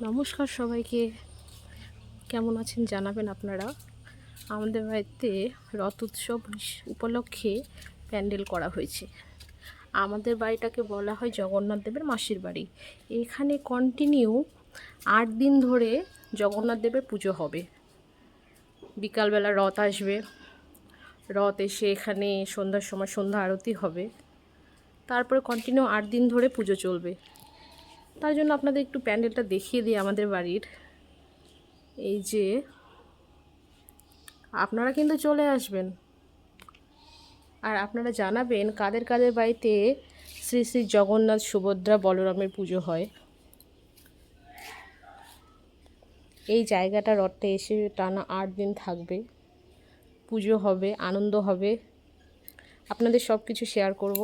নমস্কার সবাইকে, কেমন আছেন জানাবেন আপনারা। আমাদের বাড়িতে রথ উৎসব উপলক্ষে প্যান্ডেল করা হয়েছে। আমাদের বাড়িটাকে বলা হয় জগন্নাথ দেবের মাসির বাড়ি। এখানে কন্টিনিউ 8 দিন ধরে জগন্নাথ দেবের পুজো হবে। বিকালবেলা রথ আসবে, রথ এসে এখানে সন্ধ্যার সময় সন্ধ্যা আরতি হবে, তারপরে কন্টিনিউ 8 দিন ধরে পুজো চলবে। তার জন্য আপনাদের একটু প্যান্ডেলটা দেখিয়ে দিই আমাদের বাড়ির। এই যে আপনারা কিন্তু চলে আসবেন, আর আপনারা জানাবেন কাদের কাদের বাড়িতে শ্রী শ্রী জগন্নাথ সুভদ্রা বলরামের পুজো হয়। এই জায়গাটা রথে এসে টানা 8 দিন থাকবে, পুজো হবে, আনন্দ হবে, আপনাদের সব কিছু শেয়ার করব।